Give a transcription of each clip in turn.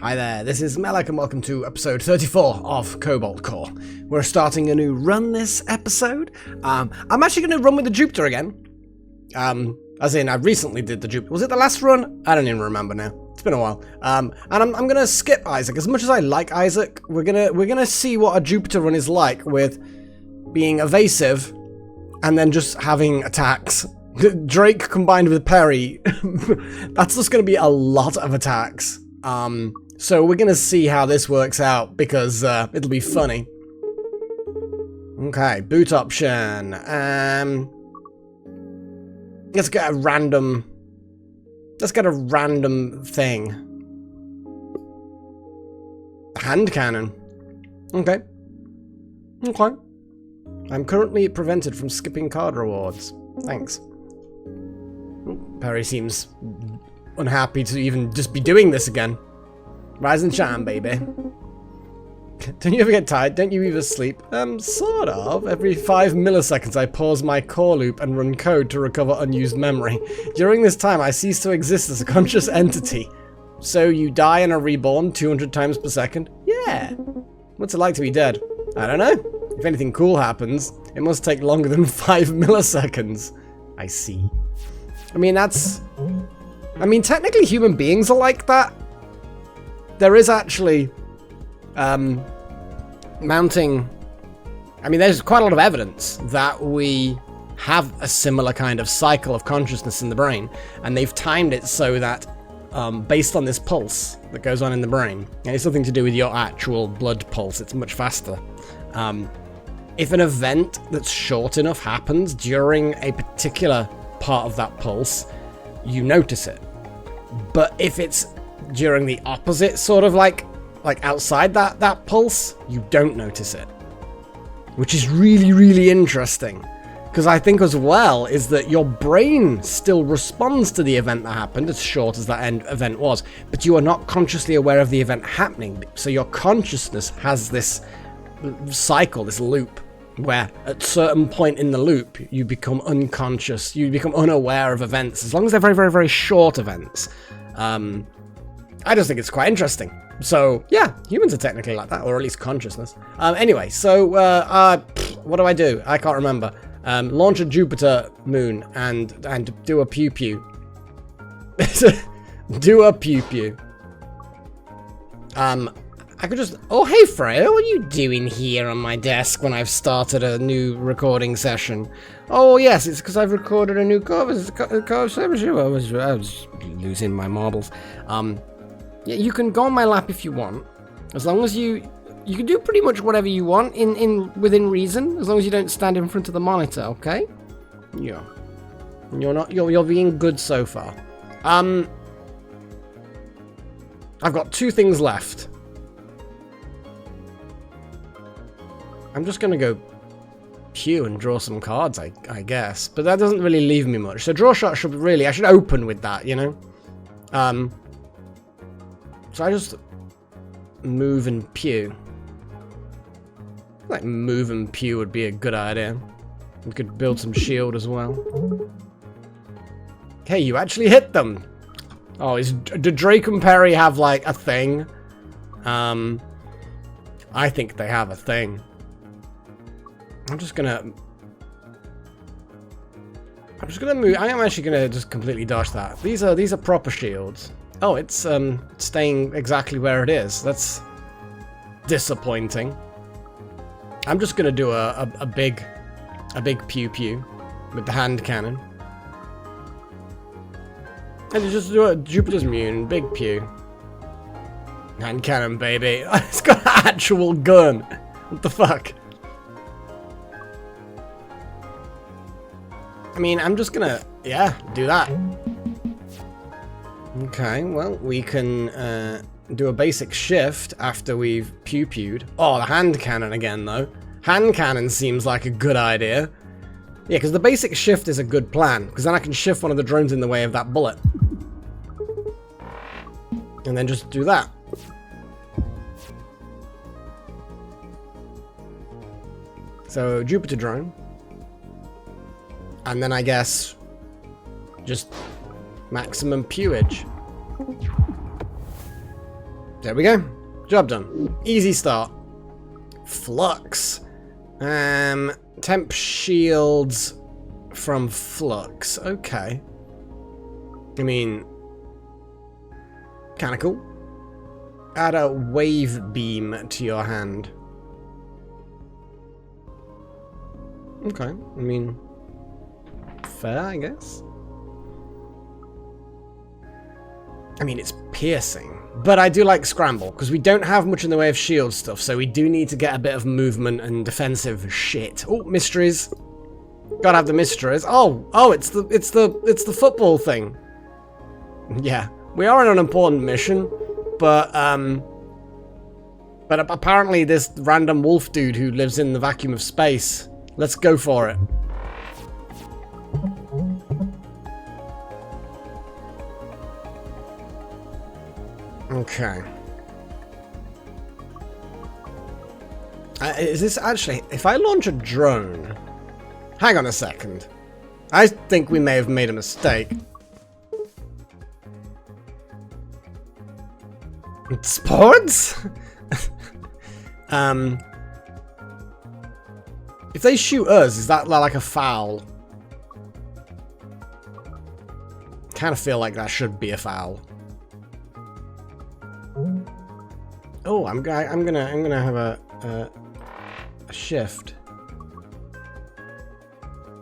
Hi there, this is Melek and welcome to episode 34 of Cobalt Core. We're starting a new run this episode. I'm actually going to run with the Jupiter again. As in, I recently did the Jupiter. Was it the last run? I don't even remember now. It's been a while. And I'm going to skip Isaac. As much as I like Isaac, we're gonna see what a Jupiter run is like with being evasive and then just having attacks. Drake combined with Perry. That's just going to be a lot of attacks. So we're gonna see how this works out because it'll be funny. Okay, boot option. Let's get a random thing. Hand cannon. Okay. I'm currently prevented from skipping card rewards. Thanks. Perry seems unhappy to even just be doing this again. Rise and shine, baby. Don't you ever get tired? Don't you ever sleep? Sort of. Every 5 milliseconds I pause my core loop and run code to recover unused memory. During this time I cease to exist as a conscious entity. So you die and are reborn 200 times per second? Yeah. What's it like to be dead? I don't know. If anything cool happens, it must take longer than 5 milliseconds. I see. I mean, technically human beings are like that. There is actually mounting... I mean, there's quite a lot of evidence that we have a similar kind of cycle of consciousness in the brain, and they've timed it so that, based on this pulse that goes on in the brain, and it's something to do with your actual blood pulse, it's much faster. If an event that's short enough happens during a particular part of that pulse, you notice it. But if it's during the opposite sort of like outside that pulse, you don't notice it, which is really, really interesting, because I think as well is that your brain still responds to the event that happened, as short as that event was, but you are not consciously aware of the event happening. So your consciousness has this cycle, this loop, where at a certain point in the loop you become unconscious, you become unaware of events, as long as they're very, very, very short events. I just think it's quite interesting. So, yeah, humans are technically like that, or at least consciousness. Anyway, so, what do? I can't remember. Launch a Jupiter moon and do a pew-pew. Do a pew-pew. I could just... Oh, hey, Freya, what are you doing here on my desk when I've started a new recording session? Oh, yes, it's because I've recorded a new cover. I was losing my marbles. Yeah, you can go on my lap if you want, as long as you can do pretty much whatever you want within reason, as long as you don't stand in front of the monitor, okay? Yeah. You're being good so far. I've got 2 things left. I'm just gonna go pew and draw some cards, I guess, but that doesn't really leave me much. So draw shot should really, I should open with that, you know? So I just move and pew. Like move and pew would be a good idea. We could build some shield as well. Hey, you actually hit them. Oh, do Drake and Perry have like a thing? I think they have a thing. I'm just gonna move. I am actually gonna just completely dodge that. These are proper shields. Oh, it's staying exactly where it is. That's disappointing. I'm just gonna do a big pew pew with the hand cannon. And you just do a Jupiter's moon, big pew. Hand cannon, baby. It's got an actual gun. What the fuck? I mean, I'm just gonna, yeah, do that. Okay, well, we can do a basic shift after we've pew-pewed. Oh, the hand cannon again, though. Hand cannon seems like a good idea. Yeah, because the basic shift is a good plan, because then I can shift one of the drones in the way of that bullet. And then just do that. So, Jupiter drone. And then I guess just maximum pewage. There we go. Job done. Easy start. Flux. Temp shields from flux. Okay. I mean, kind of cool. Add a wave beam to your hand. Okay. I mean, fair, I guess. I mean, it's piercing. But I do like scramble, because we don't have much in the way of shield stuff, so we do need to get a bit of movement and defensive shit. Oh, mysteries. Gotta have the mysteries. Oh, it's the football thing. Yeah, we are on an important mission, but apparently this random wolf dude who lives in the vacuum of space. Let's go for it. Okay. Is this actually... If I launch a drone... Hang on a second. I think we may have made a mistake. Sports? If they shoot us, is that like a foul? Kind of feel like that should be a foul. Oh, I'm gonna have a shift,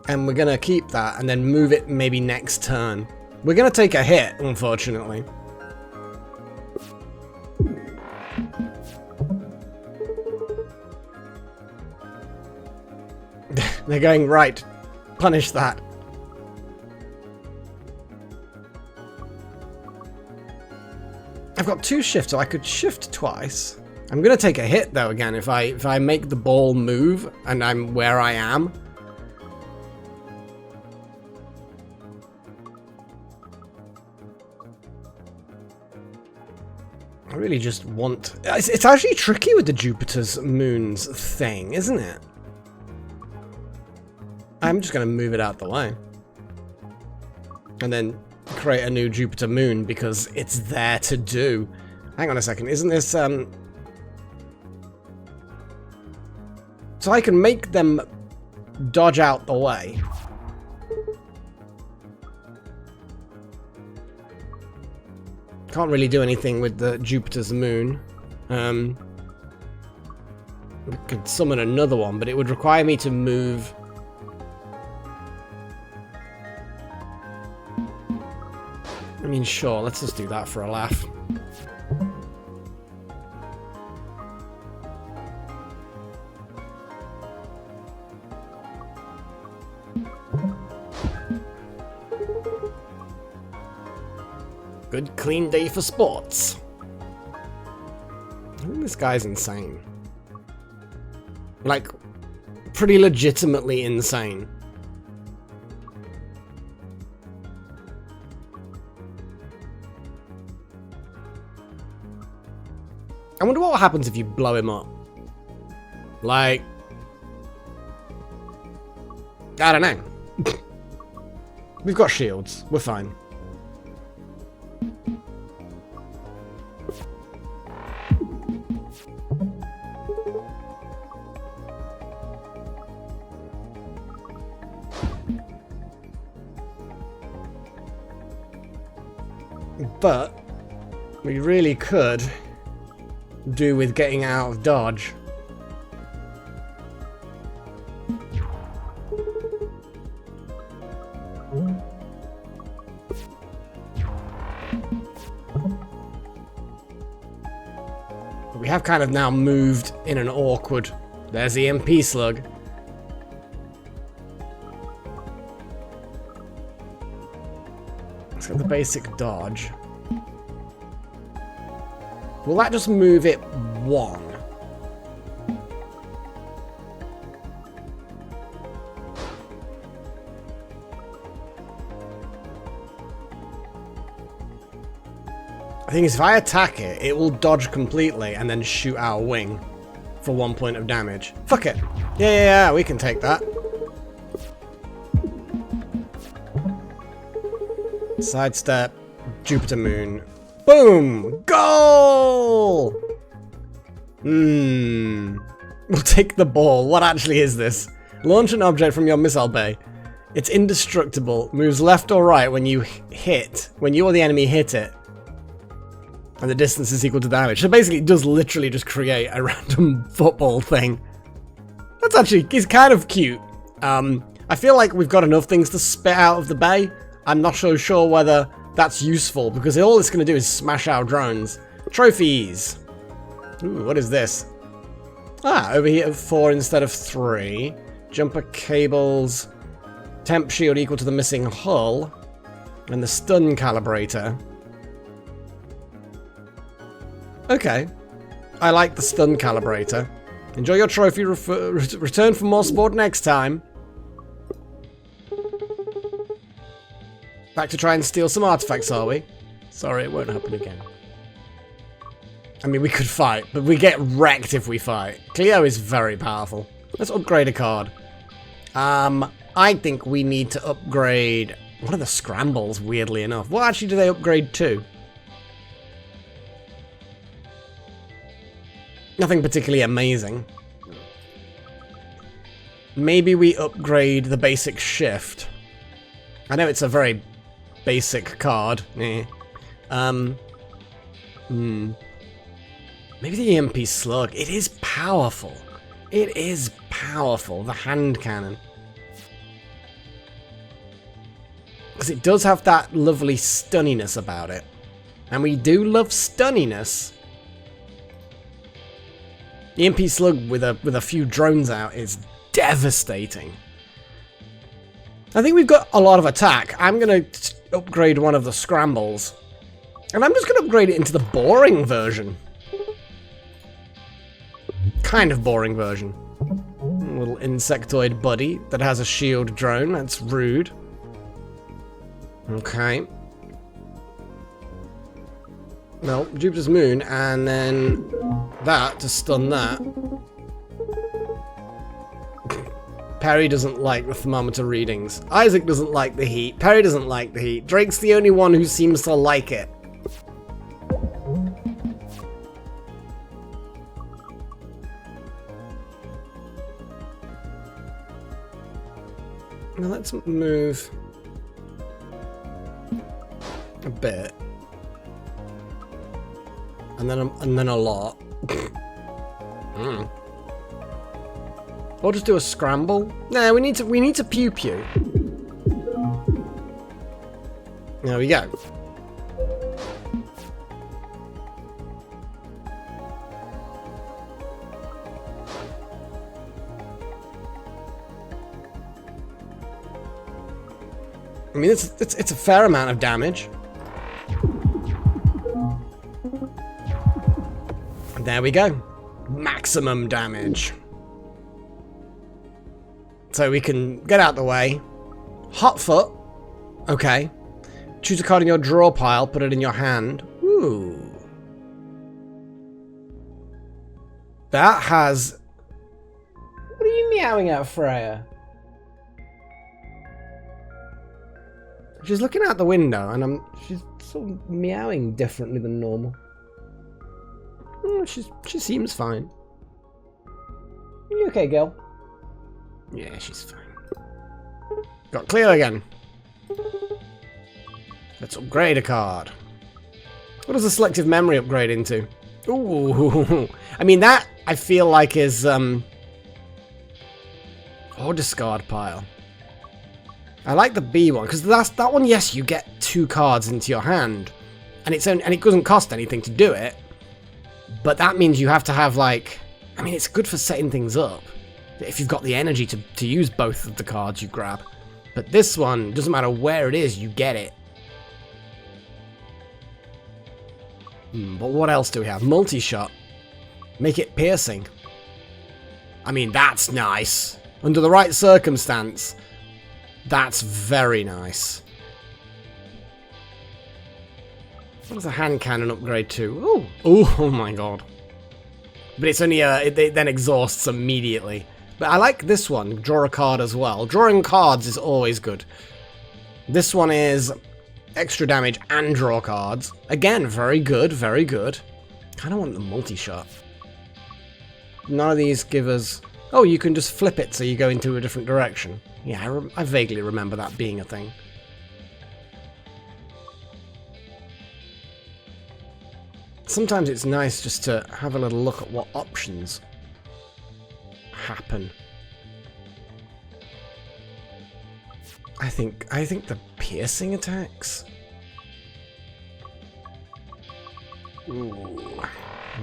and we're gonna keep that, and then move it maybe next turn. We're gonna take a hit, unfortunately. They're going right. Punish that. I've got 2 shifts, so I could shift twice. I'm gonna take a hit though again if I make the ball move and I'm where I am. I really just want... It's actually tricky with the Jupiter's moons thing, isn't it? I'm just gonna move it out the way. And then create a new Jupiter moon because it's there to do. Hang on a second, isn't this so I can make them dodge out the way. Can't really do anything with the Jupiter's moon. We could summon another one, but it would require me to move. I mean, sure, let's just do that for a laugh. Good clean day for sports. I think this guy's insane. Like, pretty legitimately insane. I wonder what happens if you blow him up. Like... I don't know. We've got shields. We're fine. But we really could do with getting out of dodge. But we have kind of now moved in an awkward... There's the MP slug. Let's get the basic dodge. Will that just move it 1? The thing is, if I attack it, it will dodge completely and then shoot our wing for 1 point of damage. Fuck it. Yeah, we can take that. Sidestep, Jupiter Moon. Boom! Goal! We'll take the ball. What actually is this? Launch an object from your missile bay. It's indestructible. Moves left or right when you or the enemy hit it. And the distance is equal to damage. So basically it does literally just create a random football thing. That's actually, it's kind of cute. I feel like we've got enough things to spit out of the bay. I'm not so sure whether that's useful, because all it's going to do is smash our drones. Trophies. Ooh, what is this? Ah, overheat of 4 instead of 3. Jumper cables. Temp shield equal to the missing hull. And the stun calibrator. Okay. I like the stun calibrator. Enjoy your trophy. Return for more sport next time. Back to try and steal some artifacts, are we? Sorry, it won't happen again. I mean, we could fight, but we get wrecked if we fight. Cleo is very powerful. Let's upgrade a card. I think we need to upgrade one of the scrambles, weirdly enough. What actually do they upgrade to? Nothing particularly amazing. Maybe we upgrade the basic shift. I know it's a very basic card. Maybe the EMP slug. It is powerful. It is powerful. The hand cannon. Because it does have that lovely stunniness about it. And we do love stunniness. EMP slug with a few drones out is devastating. I think we've got a lot of attack. I'm going to upgrade one of the scrambles. And I'm just going to upgrade it into the boring version. Kind of boring version. A little insectoid buddy that has a shield drone. That's rude. Okay. Well, Jupiter's moon, and then that to stun that. Perry doesn't like the thermometer readings. Isaac doesn't like the heat. Perry doesn't like the heat. Drake's the only one who seems to like it. Now let's move a bit. And then a lot. Or just do a scramble. Nah, we need to pew pew. There we go. I mean, it's a fair amount of damage. There we go. Maximum damage. So we can get out the way. Hot foot. Okay. Choose a card in your draw pile, put it in your hand. Ooh. That has... What are you meowing at, Freya? She's looking out the window and she's sort of meowing differently than normal. She seems fine. You okay, girl? Yeah, she's fine. Got Cleo again. Let's upgrade a card. What does the selective memory upgrade into? Ooh. I mean, that I feel like is or discard pile. I like the B one because that one. Yes, you get 2 cards into your hand, and it doesn't cost anything to do it. But that means you have to have, like... I mean, it's good for setting things up. If you've got the energy to use both of the cards you grab. But this one, doesn't matter where it is, you get it. But what else do we have? Multi-shot. Make it piercing. I mean, that's nice. Under the right circumstance, that's very nice. What does a hand cannon upgrade to? Oh my god. But it's only, it then exhausts immediately. But I like this one, draw a card as well. Drawing cards is always good. This one is extra damage and draw cards. Again, very good, very good. Kind of want the multi-shot. None of these give us... Oh, you can just flip it so you go into a different direction. Yeah, I vaguely remember that being a thing. Sometimes it's nice just to have a little look at what options happen. I think the piercing attacks. Ooh.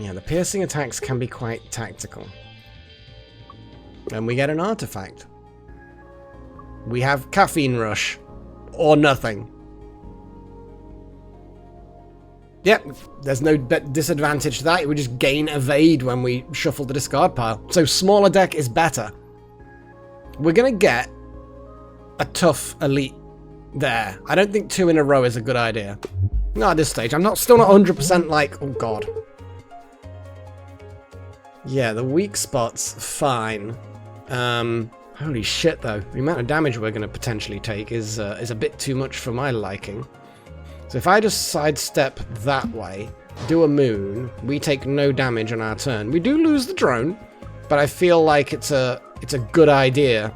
Yeah, the piercing attacks can be quite tactical. And we get an artifact. We have Caffeine Rush. Or nothing. Yep, there's no disadvantage to that. We just gain evade when we shuffle the discard pile. So smaller deck is better. We're going to get a tough elite there. I don't think 2 in a row is a good idea. Not at this stage. I'm still not 100% like, oh god. Yeah, the weak spot's fine. Holy shit though. The amount of damage we're going to potentially take is a bit too much for my liking. So if I just sidestep that way, do a moon, we take no damage on our turn. We do lose the drone, but I feel like it's a good idea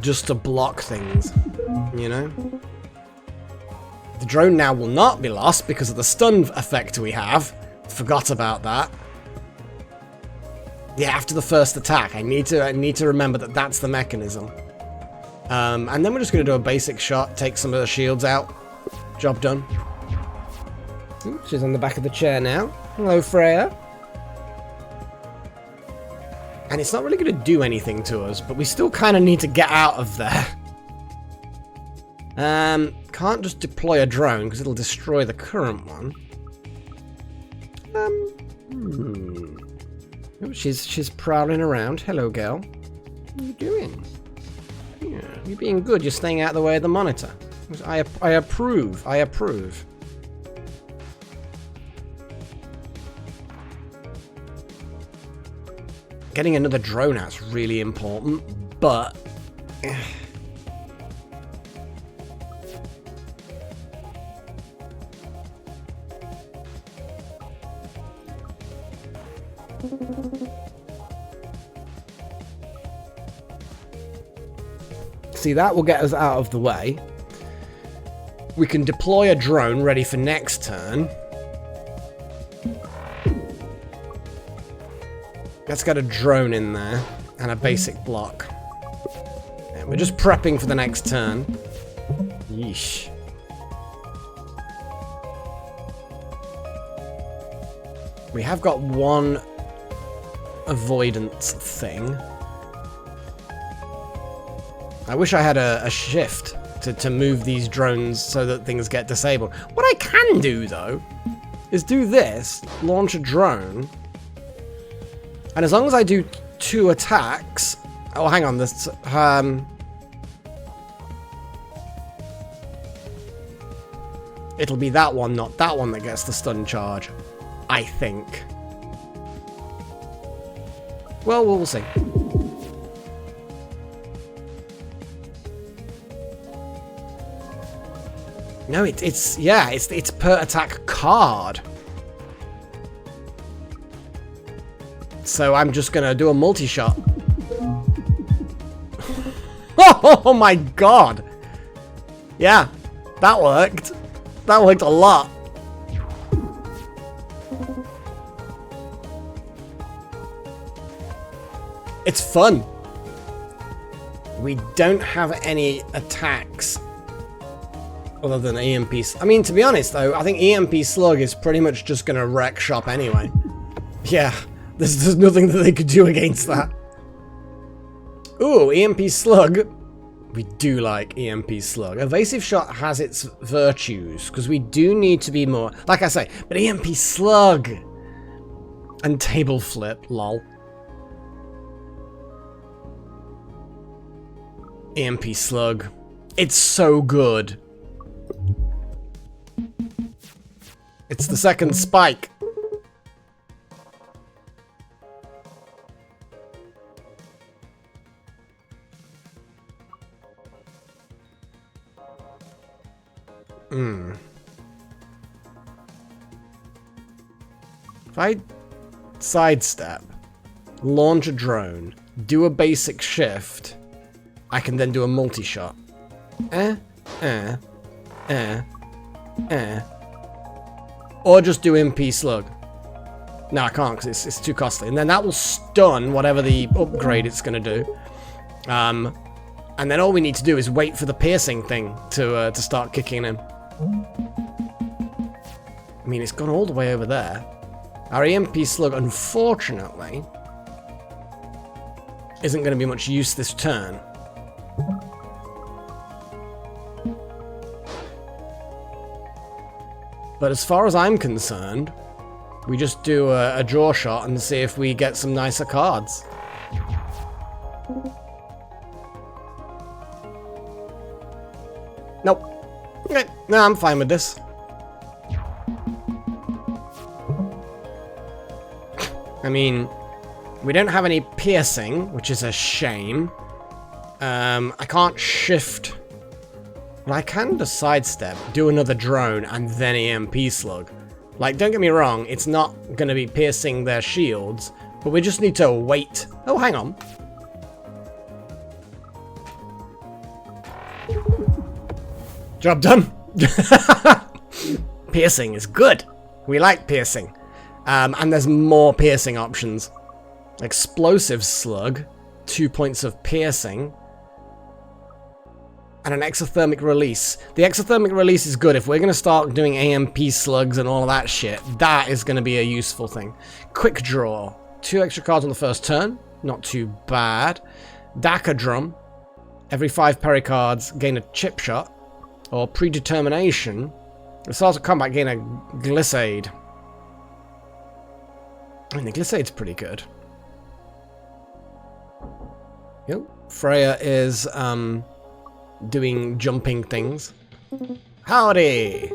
just to block things, you know? The drone now will not be lost because of the stun effect we have. Forgot about that. Yeah, after the first attack, I need to remember that that's the mechanism. And then we're just going to do a basic shot, take some of the shields out. Job done. Ooh, she's on the back of the chair now. Hello, Freya. And it's not really going to do anything to us, but we still kind of need to get out of there. Can't just deploy a drone because it'll destroy the current one. Oh, she's prowling around. Hello, girl. What are you doing? Yeah, you're being good. You're staying out of the way of the monitor. I approve. I approve. Getting another drone out's really important, but... See, that will get us out of the way. We can deploy a drone ready for next turn. Let's get a drone in there and a basic block. Yeah, we're just prepping for the next turn. Yeesh. We have got one avoidance thing. I wish I had a shift to move these drones so that things get disabled. What I can do, though, is do this, launch a drone, and as long as I do 2 attacks... Oh, hang on, this... It'll be that one, not that one that gets the stun charge. I think. Well, we'll see. No, it's per attack card. So I'm just gonna do a multi-shot. Oh my god! Yeah, that worked. That worked a lot. It's fun. We don't have any attacks other than EMP. I mean, to be honest though, I think EMP Slug is pretty much just gonna wreck shop anyway. Yeah, there's nothing that they could do against that. Ooh, EMP Slug. We do like EMP Slug. Evasive Shot has its virtues, because we do need to be more... Like I say, but EMP Slug! And Table Flip, lol. EMP Slug. It's so good. It's the second spike. If I sidestep, launch a drone, do a basic shift, I can then do a multi-shot. Or just do MP slug. No, I can't because it's too costly. And then that will stun whatever the upgrade it's going to do. And then all we need to do is wait for the piercing thing to start kicking in. I mean, it's gone all the way over there. Our EMP slug, unfortunately, isn't going to be much use this turn. But as far as I'm concerned, we just do a draw shot and see if we get some nicer cards. Nope. Okay. No, I'm fine with this. I mean, we don't have any piercing, which is a shame. I can't shift. But I can just sidestep, do another drone, and then EMP slug. Like, don't get me wrong, it's not going to be piercing their shields, but we just need to wait. Oh, hang on. Job done. Piercing is good. We like piercing. And there's more piercing options. Explosive slug, 2 points of piercing, and an exothermic release. The exothermic release is good. If we're going to start doing AMP slugs and all of that shit, that is going to be a useful thing. Quick draw. 2 extra cards on the first turn. Not too bad. Daka drum. Every 5 parry cards, gain a chip shot. Or predetermination. At the start of combat, gain a glissade. I mean, the glissade's pretty good. Yep. Freya is, doing jumping things. Howdy!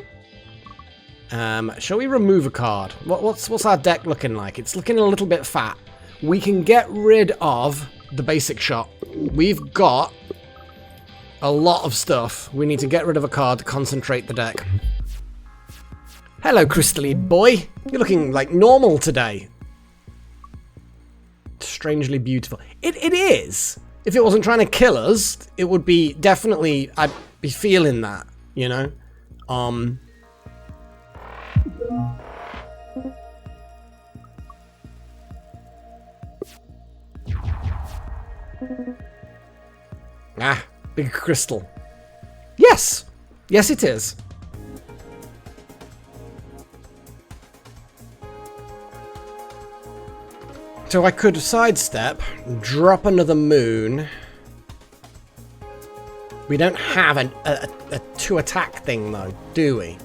Shall we remove a card? What's our deck looking like? It's looking a little bit fat. We can get rid of the basic shot. We've got a lot of stuff. We need to get rid of a card to concentrate the deck. Hello, Crystally boy. You're looking like normal today. Strangely beautiful. It is. If it wasn't trying to kill us, it would be definitely, I'd be feeling that, you know? Ah, big crystal. Yes! Yes, it is. So I could sidestep, drop another moon. We don't have a 2-attack thing though, do we?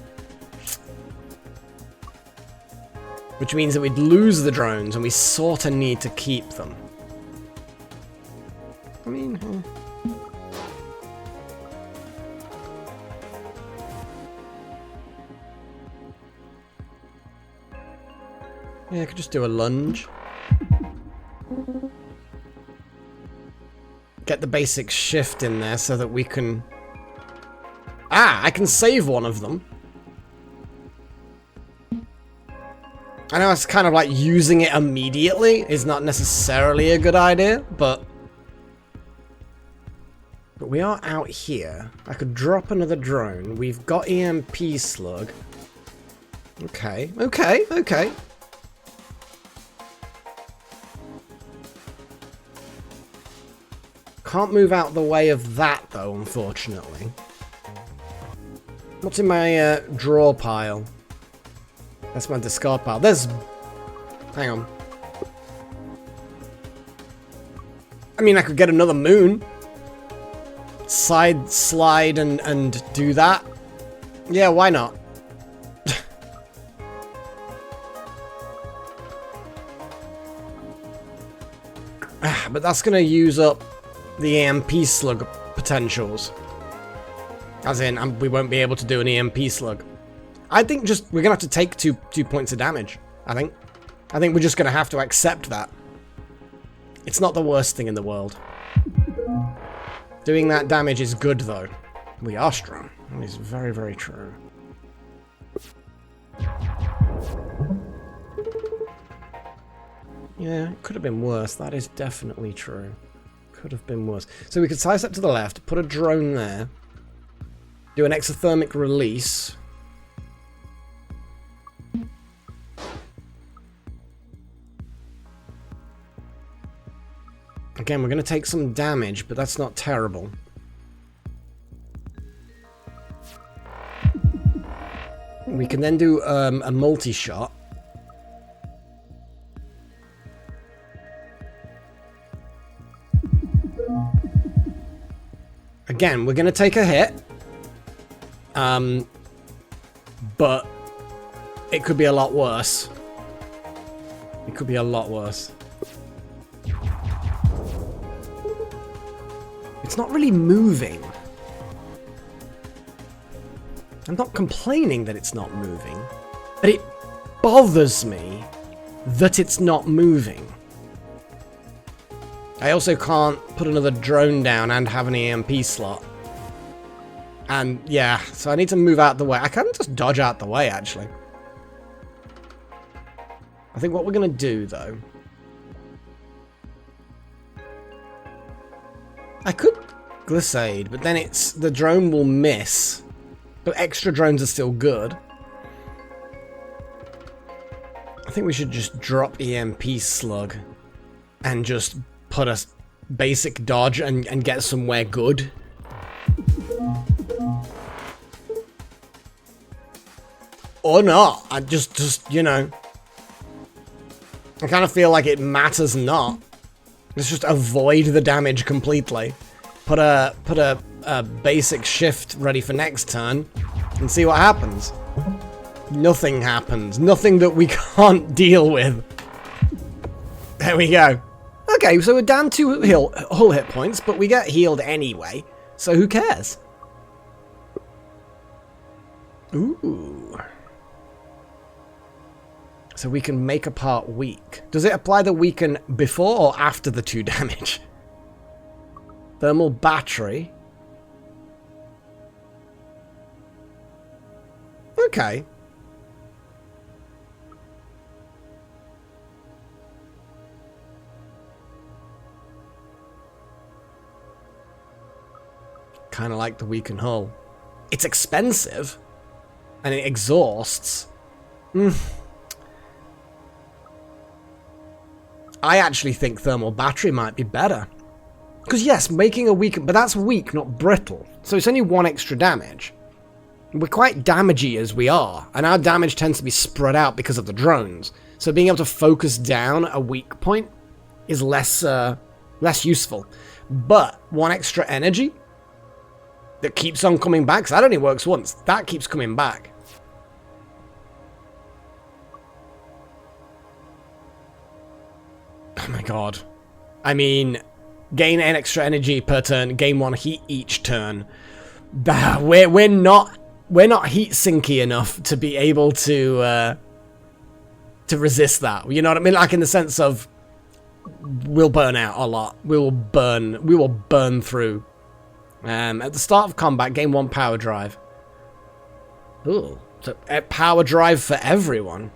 Which means that we'd lose the drones and we sort of need to keep them. I mean... Yeah, I could just do a lunge. Get the basic shift in there so that we can... Ah, I can save one of them. I know it's kind of like using it immediately is not necessarily a good idea, but we are out here. I could drop another drone. We've got EMP slug. Okay, okay, okay. Can't move out the way of that, though, unfortunately. What's in my draw pile? That's my discard pile. There's... Hang on. I mean, I could get another moon. Slide and do that. Yeah, why not? But that's going to use up the EMP slug potentials. As in, we won't be able to do an EMP slug. I think just, we're going to have to take two points of damage, I think. I think we're just going to have to accept that. It's not the worst thing in the world. Doing that damage is good, though. We are strong. That is very, very true. Yeah, it could have been worse. That is definitely true. Could have been worse. So we could sidestep to the left, put a drone there, do an exothermic release. Again, we're going to take some damage, but that's not terrible. We can then do a multi-shot. Again, we're going to take a hit. But it could be a lot worse. It could be a lot worse. It's not really moving. I'm not complaining that it's not moving, but it bothers me that it's not moving. I also can't put another drone down and have an EMP slot. And yeah, so I need to move out the way. I can just dodge out the way, actually. I think what we're going to do, though... I could glissade, but then it's the drone will miss. But extra drones are still good. I think we should just drop EMP slug and just put a basic dodge and get somewhere good. Or not. I just you know. I kind of feel like it matters not. Let's just avoid the damage completely. Put a basic shift ready for next turn and see what happens. Nothing happens. Nothing that we can't deal with. There we go. Okay, so we're down 2 hull hit points, but we get healed anyway, so who cares? Ooh. So we can make a part weak. Does it apply the weaken before or after the 2 damage? Thermal battery. Okay. Kind of like the weaken hull. It's expensive. And it exhausts. I actually think thermal battery might be better. Because yes, making a weak... But that's weak, not brittle. So it's only 1 extra damage. We're quite damagey as we are. And our damage tends to be spread out because of the drones. So being able to focus down a weak point is less useful. But 1 extra energy... that keeps on coming back, because that only works once. That keeps coming back. Oh my god. I mean, gain an extra energy per turn, gain 1 heat each turn. We're not heat sinky enough to be able to resist that. You know what I mean? Like in the sense of we'll burn out a lot. We will burn through. At the start of combat, gain 1 power drive. Ooh, so a power drive for everyone.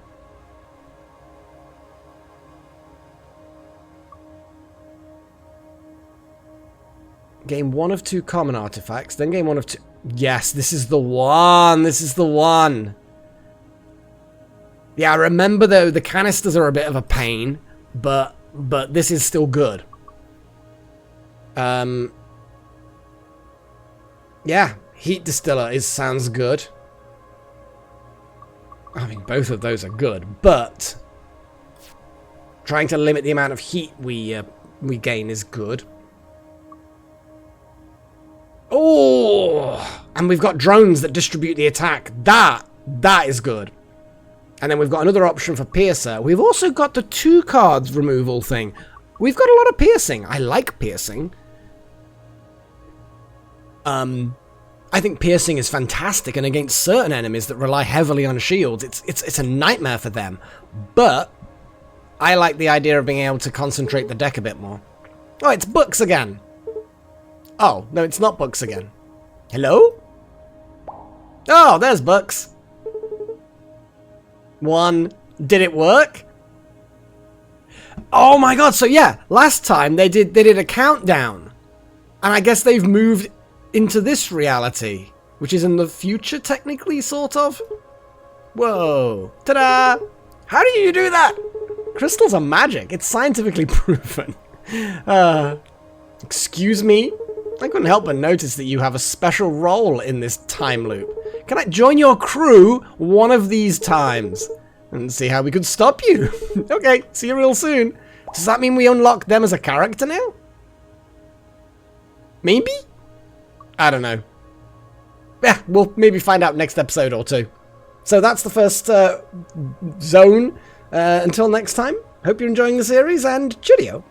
Gain 1 of 2 common artifacts, then gain 1 of 2... Yes, this is the one! This is the one! Yeah, I remember though, the canisters are a bit of a pain, but this is still good. Yeah, heat distiller sounds good. I mean, both of those are good, but trying to limit the amount of heat we gain is good. Oh, and we've got drones that distribute the attack. That is good. And then we've got another option for piercer. We've also got the 2 cards removal thing. We've got a lot of piercing. I like piercing. I think piercing is fantastic, and against certain enemies that rely heavily on shields, it's a nightmare for them. But I like the idea of being able to concentrate the deck a bit more. Oh, it's books again. Oh, no, it's not books again. Hello? Oh, there's books. 1. Did it work? Oh my god, so yeah, last time they did a countdown. And I guess they've moved into this reality, which is in the future, technically, sort of. Whoa. Ta-da! How do you do that? Crystals are magic. It's scientifically proven. Excuse me? I couldn't help but notice that you have a special role in this time loop. Can I join your crew one of these times? And see how we could stop you. Okay, see you real soon. Does that mean we unlock them as a character now? Maybe? I don't know. Yeah, we'll maybe find out next episode or two. So that's the first zone. Until next time, hope you're enjoying the series, and cheerio.